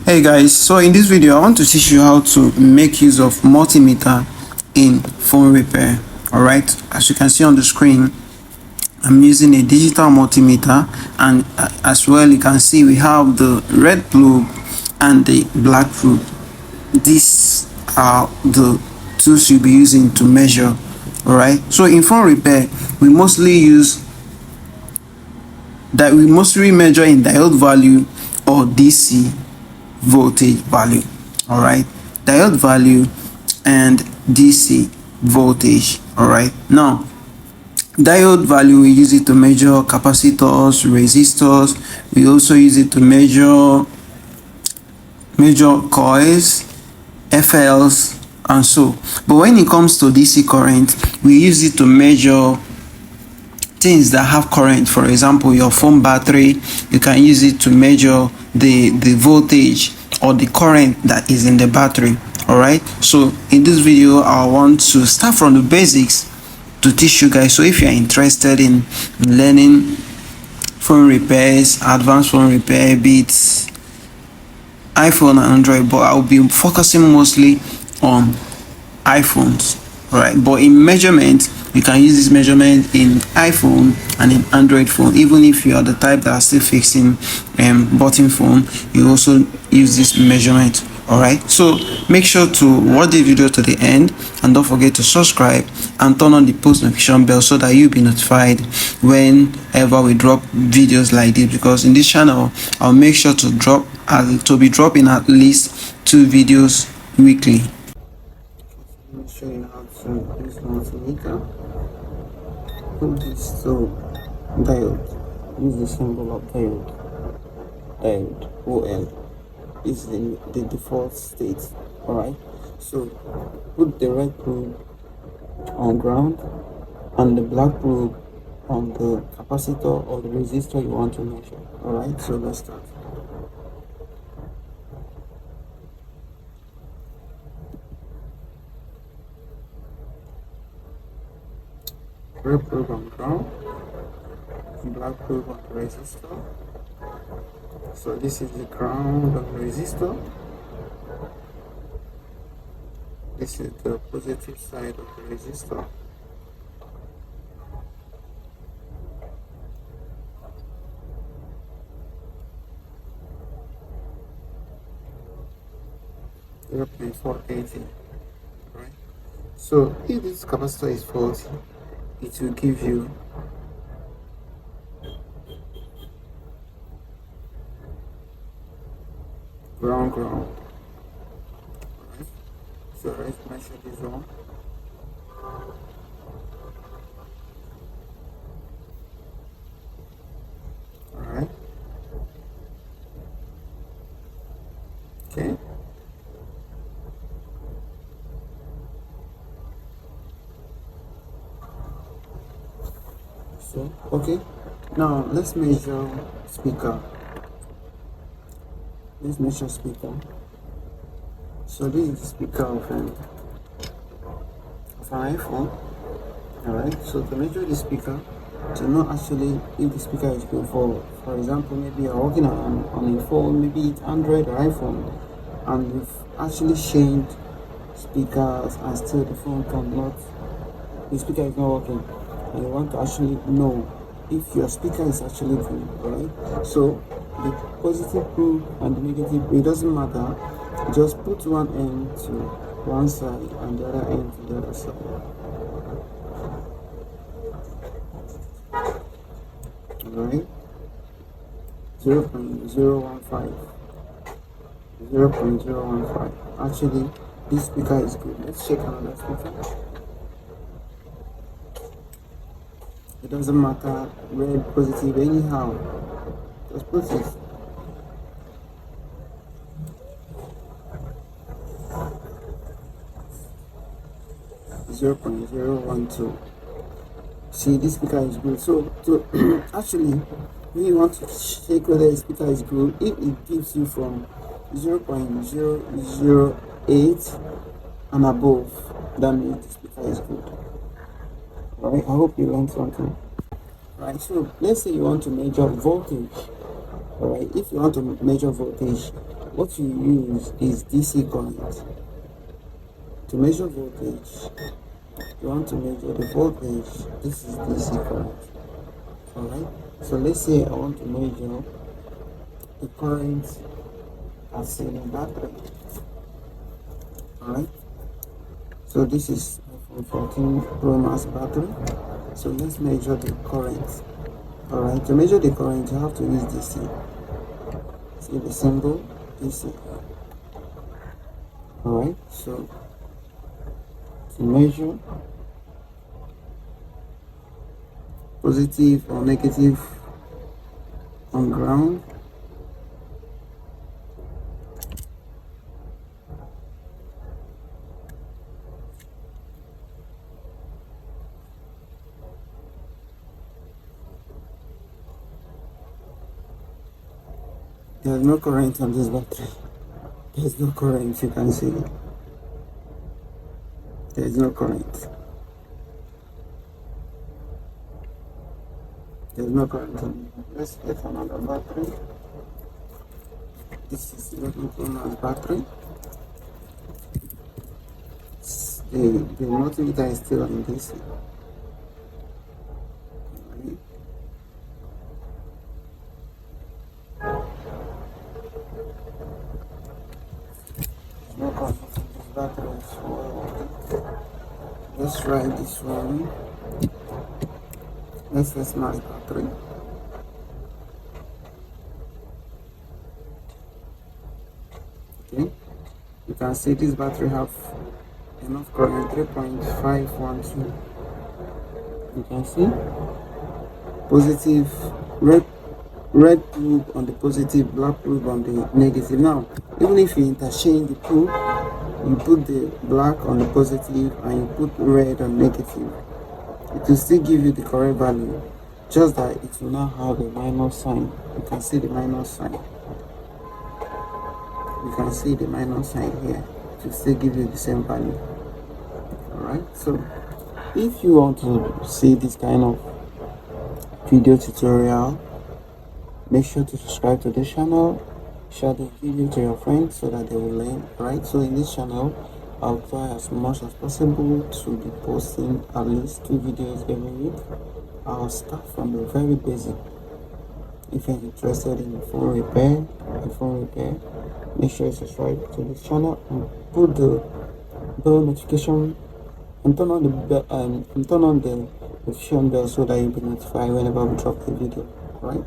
Hey guys, so in this video I want to teach you how to make use of multimeter in phone repair. Alright, as you can see on the screen, I'm using a digital multimeter, and as well you can see we have the red probe and the black probe. These are the tools you'll be using to measure. Alright, so in phone repair we mostly measure in diode value or DC voltage value. All right, diode value and DC voltage. All right, now diode value, we use it to measure capacitors, resistors. We also use it to measure coils, FLs, and so. But when it comes to DC current, we use it to measure things that have current. For example, your phone battery, you can use it to measure the voltage or the current that is in the battery. All right, so in this video I want to start from the basics to teach you guys. So if you're interested in learning phone repairs, advanced phone repair, be it iPhone and Android, but I'll be focusing mostly on iPhones. All right, but in measurement, you can use this measurement in iPhone and in Android phone. Even if you are the type that are still fixing button phone, you also use this measurement. All right, so make sure to watch the video to the end, and don't forget to subscribe and turn on the post notification bell so that you'll be notified whenever we drop videos like this, because in this channel I'll make sure to be dropping at least 2 videos weekly. Let me show you how to use multimeter. Put this to diode. Use the symbol of diode. Diode OL is in the default state. Alright, so put the red probe on ground and the black probe on the capacitor or the resistor you want to measure. Alright, so let's start. Red probe on ground, black probe on the resistor. So this is the ground of the resistor. This is the positive side of the resistor. .480. Right. So if this capacitor is faulty, it will give you ground. Alright, so let's measure this one. Alright, okay, so okay, now let's measure speaker. Let's measure speaker. So this is the speaker of an iPhone. Alright, so to measure the speaker, to know actually if the speaker is good, for example, maybe you're working on a phone, maybe it's Android or iPhone, and you've actually changed speakers and still the speaker is not working, and you want to actually know if your speaker is actually good. Alright, so the positive probe and the negative, it doesn't matter, just put one end to one side and the other end to the other side. Alright, 0.015. Actually this speaker is good. Let's check another speaker. It doesn't matter, red, positive, anyhow, just put it. .012. See, this speaker is good. So actually, when you want to check whether a speaker is good, if it gives you from 0.008 and above, that means the speaker is good. Alright, I hope you learned something. Right, so let's say you want to measure voltage. Alright, if you want to measure voltage, what you use is DC current. To measure voltage, you want to measure the voltage. This is DC current. Alright, so let's say I want to measure the current as in a battery. Alright, so this is iPhone 14 Pro Max battery. So let's measure the current. Alright, to measure the current, you have to use DC. See the symbol DC. Alright, so to measure positive or negative on ground, there's no current on this battery. There's no current, you can see. There's no current. There's no current on it. Let's get another battery. This is 11 Pro Max battery. The multimeter is still on DC. No current on this battery as well. Let's try this one. SS Max battery. Okay, you can see this battery have enough current, 3.512. You can see positive red probe on the positive, black probe on the negative. Now, even if you interchange the probe, you put the black on the positive and you put red on negative, it will still give you the correct value, just that it will now have a minus sign. You can see the minus sign. You can see the minus sign here. It will still give you the same value. Alright, so if you want to see this kind of video tutorial, make sure to subscribe to this channel, share the video to your friends so that they will learn. Right, so in this channel I'll try as much as possible to be posting at least 2 videos every week. I'll start from the very basic. If you're interested in phone repair, make sure you subscribe to this channel and put the bell notification and turn on the bell, notification bell so that you'll be notified whenever we drop a video. Right?